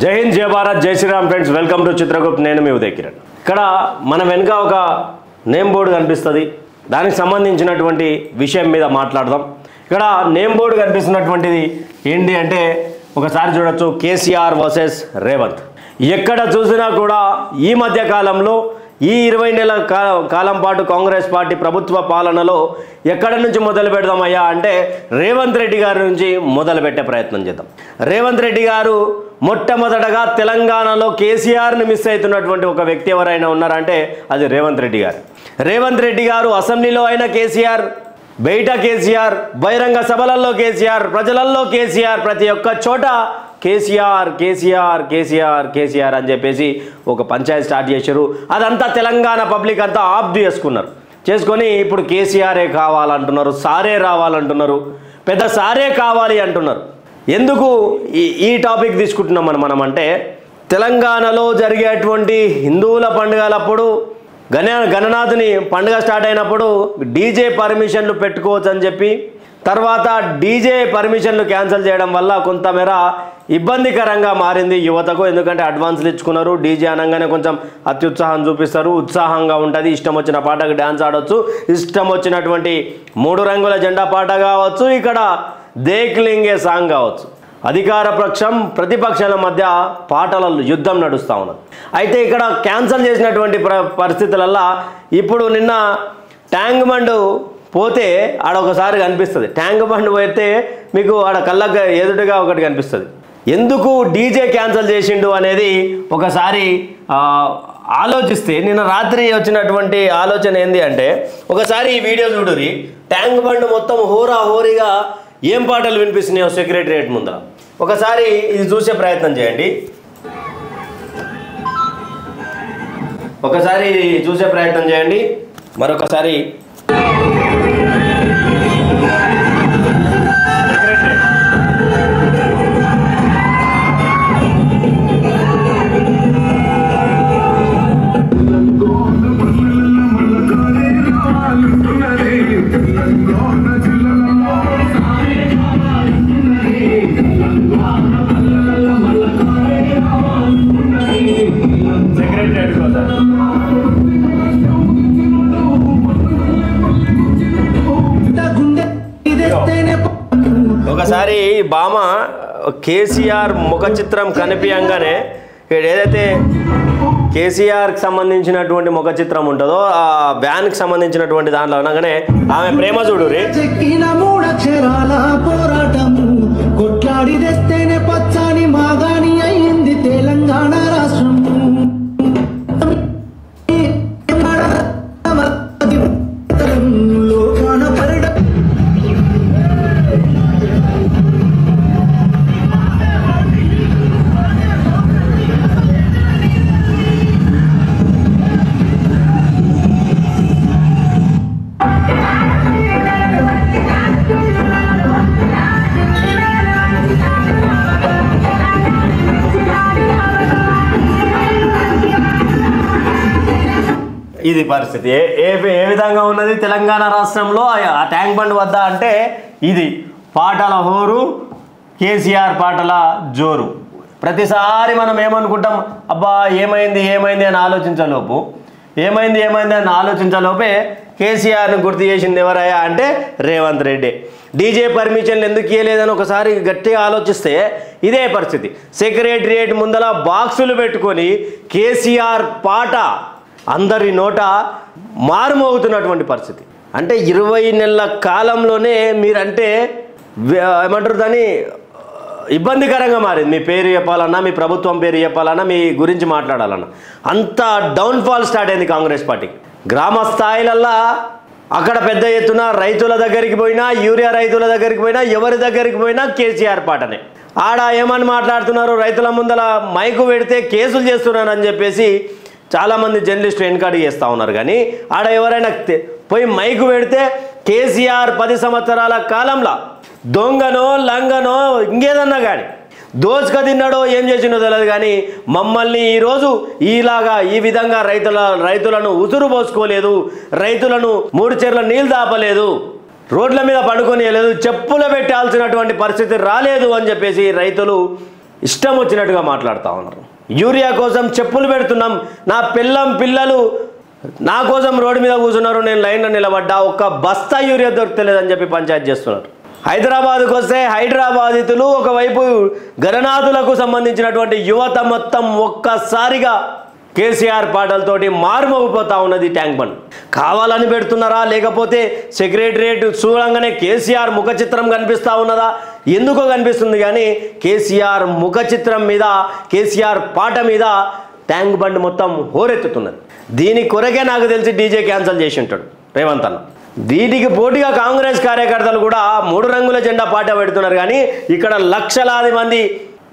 జై హింద్, జై భారత్, జై Shriram friends. Welcome to Chitragupt. నేను మీ ఉదయ్ కిరణ్. ఇక్కడ మన వెనుక ఒక నేమ్ బోర్డు కనిపిస్తుంది. దానికి సంబంధించినటువంటి విషయం మీద మాట్లాడదాం. ఇక్కడ నేమ్ బోర్డు కనిపిస్తున్నటువంటిది ఏంటి అంటే ఒకసారి చూడొచ్చు, కేసీఆర్ వర్సెస్ రేవంత్. ఎక్కడ చూసినా కూడా ఈ మధ్య కాలంలో ఈ 20 నెలల కాలం పాటు కాంగ్రెస్ పార్టీ ప్రభుత్వ పాలనలో ఎక్కడ నుంచి మొదలు పెడదామయ్యా అంటే రేవంత్ రెడ్డి గారి నుంచి మొదలు పెట్టే ప్రయత్నం చేద్దాం. రేవంత్ రెడ్డి గారు మొట్టమొదటగా తెలంగాణలో కేసీఆర్ని మిస్ అవుతున్నటువంటి ఒక వ్యక్తి ఎవరైనా ఉన్నారంటే అది రేవంత్ రెడ్డి గారు. రేవంత్ రెడ్డి గారు అసెంబ్లీలో అయిన కేసీఆర్, బయట కేసీఆర్, బహిరంగ సభలలో కేసీఆర్, ప్రజలలో కేసీఆర్, ప్రతి ఒక్క చోట కేసీఆర్ కేసీఆర్ కేసీఆర్ కేసీఆర్ అని చెప్పేసి ఒక పంచాయతీ స్టార్ట్ చేశారు. అదంతా తెలంగాణ పబ్లిక్ అంతా ఆఫ్ చేసుకొని ఇప్పుడు కేసీఆరే కావాలంటున్నారు, సారే రావాలంటున్నారు, పెద్ద సారే కావాలి అంటున్నారు. ఎందుకు ఈ టాపిక్ తీసుకుంటున్నాం మనం అంటే తెలంగాణలో జరిగేటువంటి హిందువుల పండుగలప్పుడు గణనాథుని పండుగ స్టార్ట్ అయినప్పుడు డీజే పర్మిషన్లు పెట్టుకోవచ్చు అని చెప్పి తర్వాత డీజే పర్మిషన్లు క్యాన్సిల్ చేయడం వల్ల కొంతమేర ఇబ్బందికరంగా మారింది యువతకు. ఎందుకంటే అడ్వాన్స్లు ఇచ్చుకున్నారు. డీజే అనగానే కొంచెం అత్యుత్సాహం చూపిస్తారు, ఉత్సాహంగా ఉంటుంది. ఇష్టం వచ్చిన పాటకు డ్యాన్స్ ఆడవచ్చు, ఇష్టం వచ్చినటువంటి 3 రంగుల జెండా పాట కావచ్చు, ఇక్కడ దేక్లింగే సాంగ్ కావచ్చు. అధికార పక్షం ప్రతిపక్షాల మధ్య పాటల యుద్ధం నడుస్తూ ఉన్నది. అయితే ఇక్కడ క్యాన్సిల్ చేసినటువంటి పరిస్థితులల్లో ఇప్పుడు నిన్న ట్యాంక్ బండ్ పోతే ఆడొకసారి కనిపిస్తుంది. ట్యాంక్ బండ్ పోతే మీకు ఆడ కళ్ళకు ఎదుటిగా ఒకటి కనిపిస్తుంది. ఎందుకు డీజే క్యాన్సిల్ చేసిండు అనేది ఒకసారి ఆలోచిస్తే నిన్న రాత్రి వచ్చినటువంటి ఆలోచన ఏంది అంటే ఒకసారి ఈ వీడియో చూడురి. ట్యాంక్ బండ్ మొత్తం హోరీగా ఏం పాటలు వినిపిస్తున్నాయో సెక్రటరియట్ ముందర ఒకసారి ఇది చూసే ప్రయత్నం చేయండి. ఒకసారి చూసే ప్రయత్నం చేయండి. మరొకసారి ఒకసారి బామ కేసీఆర్ ముఖ చిత్రం కనిపించగానే ఏదైతే కేసీఆర్కి సంబంధించినటువంటి ముఖ చిత్రం ఉంటుందో ఆ వ్యాన్కి సంబంధించినటువంటి దాంట్లో అనగానే ఆమె ప్రేమ చూడు రే కొట్లాడి తెస్తేనే పచ్చని మాగాని అయింది తెలంగాణ రాష్ట్రం. ఇది పరిస్థితి ఏ విధంగా ఉన్నది తెలంగాణ రాష్ట్రంలో ఆ ట్యాంక్ బండ్ వద్ద అంటే ఇది పాటల హోరు, కేసీఆర్ పాటల జోరు. ప్రతిసారి మనం ఏమనుకుంటాం, అబ్బా ఏమైంది అని ఆలోచించలోపే కేసీఆర్ని గుర్తు చేసింది ఎవరయ్యా అంటే రేవంత్ రెడ్డి. డీజే పర్మిషన్లు ఎందుకు ఇవ్వలేదని ఒకసారి గట్టిగా ఆలోచిస్తే ఇదే పరిస్థితి. సెక్రటరియట్ ముందల బాక్సులు పెట్టుకొని కేసీఆర్ పాట అందరి నోట మారుమోగుతున్నటువంటి పరిస్థితి. అంటే 20 నెలల కాలంలోనే మీరంటే ఏమంటారు దాన్ని ఇబ్బందికరంగా మారింది. మీ పేరు చెప్పాలన్నా, మీ ప్రభుత్వం పేరు చెప్పాలన్నా, మీ గురించి మాట్లాడాలన్నా అంత డౌన్ఫాల్ స్టార్ట్ అయింది కాంగ్రెస్ పార్టీకి. గ్రామ స్థాయిలల్లా అక్కడ పెద్ద ఎత్తున రైతుల దగ్గరికి పోయినా, యూరియా రైతుల దగ్గరికి పోయినా, ఎవరి దగ్గరికి పోయినా కేసీఆర్ పాటనే. ఆడ ఏమని మాట్లాడుతున్నారు, రైతుల ముందల మైకు పెడితే కేసులు చేస్తున్నారని చెప్పేసి చాలామంది జర్నలిస్టులు ఎన్కాడి చేస్తూ ఉన్నారు. కానీ ఆడ ఎవరైనా పోయి మైకు పెడితే కేసీఆర్ 10 సంవత్సరాల కాలంలో దొంగనో లంగనో ఇంకేదన్నా కానీ దోచుక తిన్నాడో ఏం చేసినో తెలియదు. కానీ మమ్మల్ని ఈరోజు ఈ విధంగా రైతులను ఉసురు పోసుకోలేదు, రైతులను 3 చెర్ల నీళ్ళు దాపలేదు, రోడ్ల మీద పడుకోనియలేదు, చెప్పులు పెట్టాల్సినటువంటి పరిస్థితి రాలేదు అని చెప్పేసి రైతులు ఇష్టం వచ్చినట్టుగా మాట్లాడుతూ ఉన్నారు. యూరియా కోసం చెప్పులు పెడుతున్నాం, నా పిల్లలు నా కోసం రోడ్డు మీద కూర్చున్నారు, నేను లైన్లో నిలబడ్డా, ఒక్క బస్తా యూరియా దొరకలేదని చెప్పి పంచాయతీ చేస్తున్నారు. హైదరాబాద్కు వస్తే హైదరాబాదితులు ఒకవైపు గణనాథులకు సంబంధించినటువంటి యువత మొత్తం ఒక్కసారిగా కేసీఆర్ పాటలతోటి మారుమోగిపోతా ఉన్నది. ట్యాంక్ బండ్ కావాలని పెడుతున్నారా, లేకపోతే సెక్రటరియట్ చూడంగానే కేసీఆర్ ముఖ చిత్రం కనిపిస్తూ ఉన్నదా, ఎందుకో కనిపిస్తుంది. కానీ కేసీఆర్ ముఖ చిత్రం మీద, కేసీఆర్ పాట మీద ట్యాంక్ బండ్ మొత్తం హోరెత్తుతున్నది. దీని కొరకే నాకు తెలిసి డీజే క్యాన్సిల్ చేసి ఉంటాడు రేవంత్ అన్న. దీనికి పోటీగా కాంగ్రెస్ కార్యకర్తలు కూడా 3 రంగుల జెండా పాట పెడుతున్నారు. కానీ ఇక్కడ లక్షలాది మంది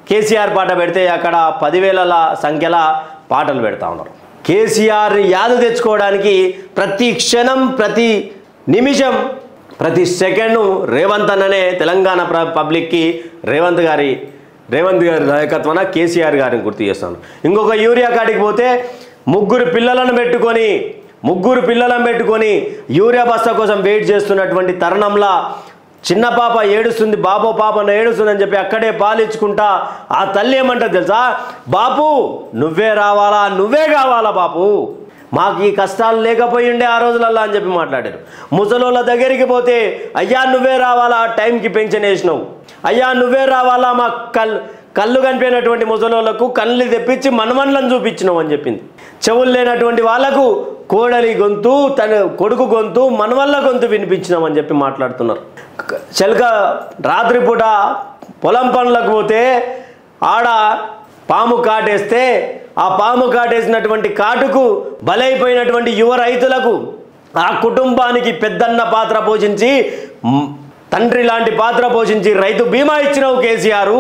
కేసీఆర్ పాట పెడితే అక్కడ 10,000ల సంఖ్యల పాటలు పెడతా ఉన్నారు. కేసీఆర్ యాదు తెచ్చుకోవడానికి ప్రతి క్షణం, ప్రతి నిమిషం, ప్రతి సెకండు రేవంత్ అన్ననే తెలంగాణ పబ్లిక్కి రేవంత్ గారి నాయకత్వాన కేసీఆర్ గారిని గుర్తు చేస్తాను. ఇంకొక యూరియా కాడికి పోతే 3 పిల్లలను పెట్టుకొని యూరియా బస్తా కోసం వెయిట్ చేస్తున్నటువంటి తరుణంలో చిన్న పాప ఏడుస్తుంది, పాపను ఏడుస్తుంది అని చెప్పి అక్కడే పాలించుకుంటా ఆ తల్లి ఏమంటుంది తెలుసా, బాపు నువ్వే రావాలా, నువ్వే కావాలా బాపు, మాకు ఈ కష్టాలు లేకపోయిండే ఆ రోజులల్లో అని చెప్పి మాట్లాడారు. ముసలోళ్ళ దగ్గరికి పోతే అయ్యా నువ్వే రావాలా, టైంకి పెన్షన్ వేసినావు, అయ్యా నువ్వే రావాలా, మా కళ్ళు కనిపోయినటువంటి ముసలోళ్ళకు కళ్ళు తెప్పించి మనమన్లను చూపించినావు అని చెప్పింది. చెవులు లేనటువంటి వాళ్ళకు కోడలి గొంతు, తన కొడుకు గొంతు, మనవల్ల గొంతు వినిపించినామని చెప్పి మాట్లాడుతున్నారు. రాత్రిపూట పొలం పనులకు పోతే ఆడ పాము కాటేస్తే ఆ పాము కాటేసినటువంటి కాటుకు బలైపోయినటువంటి యువ రైతులకు ఆ కుటుంబానికి పెద్దన్న పాత్ర పోషించి, తండ్రి లాంటి పాత్ర పోషించి రైతు బీమా ఇచ్చినావు కేసీఆర్,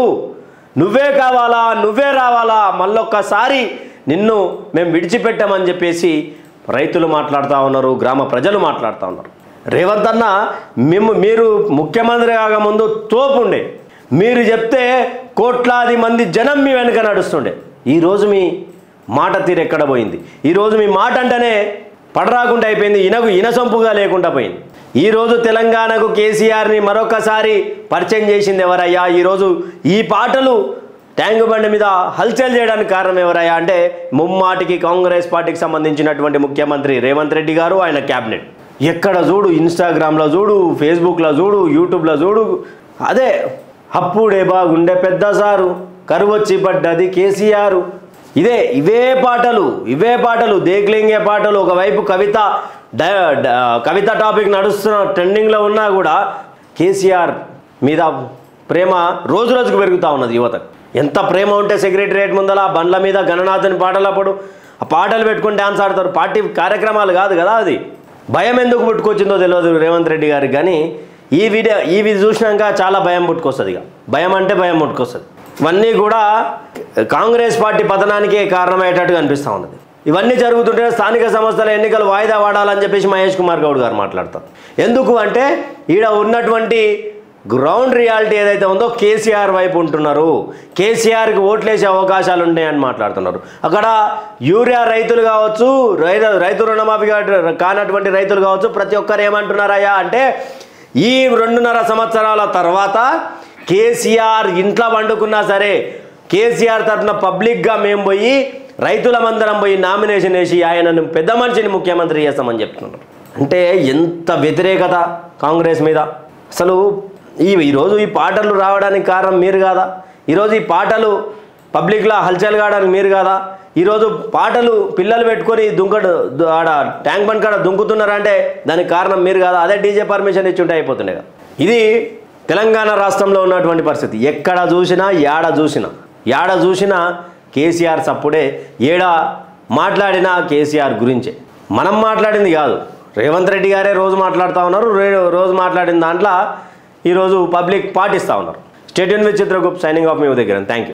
నువ్వే కావాలా, నువ్వే రావాలా, మళ్ళొక్కసారి నిన్ను మేము విడిచిపెట్టామని చెప్పేసి రైతులు మాట్లాడుతూ ఉన్నారు, గ్రామ ప్రజలు మాట్లాడుతూ ఉన్నారు. రేవంత్ అన్న మీరు ముఖ్యమంత్రి కాకముందు తోపుండే, మీరు చెప్తే కోట్లాది మంది జనం మీ వెనుక నడుస్తుండే. ఈరోజు మీ మాట తీరు ఎక్కడ పోయింది? ఈరోజు మీ మాట అంటేనే పడరాకుండా అయిపోయింది, ఇనసొంపుగా లేకుండా పోయింది. ఈరోజు తెలంగాణకు కేసీఆర్ని మరొకసారి పరిచయం చేసింది ఎవరయ్యా? ఈరోజు ఈ పాటలు ట్యాంక్ బండ్ మీద హల్చల్ చేయడానికి కారణం ఎవరయ్యా అంటే ముమ్మాటికి కాంగ్రెస్ పార్టీకి సంబంధించినటువంటి ముఖ్యమంత్రి రేవంత్ రెడ్డి గారు, ఆయన క్యాబినెట్. ఎక్కడ చూడు, ఇన్స్టాగ్రామ్లో చూడు, ఫేస్బుక్లో చూడు, యూట్యూబ్లో చూడు, అదే అప్పుడే బాగుండే పెద్ద సారు, కరువొచ్చి పడ్డది కేసీఆర్, ఇవే పాటలు దేక్లింగే పాటలు. ఒకవైపు కవిత టాపిక్ నడుస్తున్న ట్రెండింగ్లో ఉన్నా కూడా కేసీఆర్ మీద ప్రేమ రోజు రోజుకు పెరుగుతూ ఉన్నది యువతకు. ఎంత ప్రేమ ఉంటే సెక్రటరియట్ ముందల బండ్ల మీద గణనాథుని పాటలప్పుడు ఆ పాటలు పెట్టుకుని డ్యాన్స్ ఆడతారు. పార్టీ కార్యక్రమాలు కాదు కదా అది. భయం ఎందుకు పుట్టుకొచ్చిందో తెలియదు రేవంత్ రెడ్డి గారికి, కానీ ఈ చూసినాక చాలా భయం పుట్టుకొస్తుంది. ఇక భయం అంటే భయం పుట్టుకొస్తుంది. ఇవన్నీ కూడా కాంగ్రెస్ పార్టీ పతనానికే కారణమయ్యేటట్టుగా అనిపిస్తూ ఉన్నది. ఇవన్నీ జరుగుతుంటే స్థానిక సంస్థల ఎన్నికలు వాయిదా వాడాలని చెప్పేసి మహేష్ కుమార్ గౌడ్ గారు మాట్లాడతారు. ఎందుకు అంటే ఈడ ఉన్నటువంటి గ్రౌండ్ రియాలిటీ ఏదైతే ఉందో కేసీఆర్ వైపు ఉంటున్నారు, కేసీఆర్కి ఓట్లేసే అవకాశాలు ఉన్నాయని మాట్లాడుతున్నారు. అక్కడ యూరియా రైతులు కావచ్చు, రైతు రుణమాఫీ కానటువంటి రైతులు కావచ్చు, ప్రతి ఒక్కరు ఏమంటున్నారయ్యా అంటే ఈ 2.5 సంవత్సరాల తర్వాత కేసీఆర్ ఇంట్లో వండుకున్నా సరే కేసీఆర్ తరఫున పబ్లిక్గా మేము పోయి రైతులమందరం పోయి నామినేషన్ వేసి ఆయనను పెద్ద మనిషిని ముఖ్యమంత్రి చేస్తామని చెప్తున్నారు. అంటే ఎంత వ్యతిరేకత కాంగ్రెస్ మీద. అసలు ఈరోజు ఈ పాటలు రావడానికి కారణం మీరు కాదా? ఈరోజు ఈ పాటలు పబ్లిక్లో హల్చల్ కావడానికి మీరు కాదా? ఈరోజు పాటలు పిల్లలు పెట్టుకొని ఆడ ట్యాంక్ బండ్ కాడ దుంకుతున్నారంటే దానికి కారణం మీరు కాదా? అదే డీజే పర్మిషన్ ఇచ్చి ఉంటే అయిపోతుండే కదా. ఇది తెలంగాణ రాష్ట్రంలో ఉన్నటువంటి పరిస్థితి. ఎక్కడ చూసినా యాడ చూసినా కేసీఆర్ సప్పుడే, ఏడ మాట్లాడినా కేసీఆర్ గురించే. మనం మాట్లాడింది కాదు, రేవంత్ రెడ్డి గారే రోజు మాట్లాడుతూ ఉన్నారు. రోజు మాట్లాడిన దాంట్లో ఈరోజు పబ్లిక్ పాటిస్తూ ఉన్నారు. State Yoon with Chitragupta, signing off మీ దగ్గర. Thank you.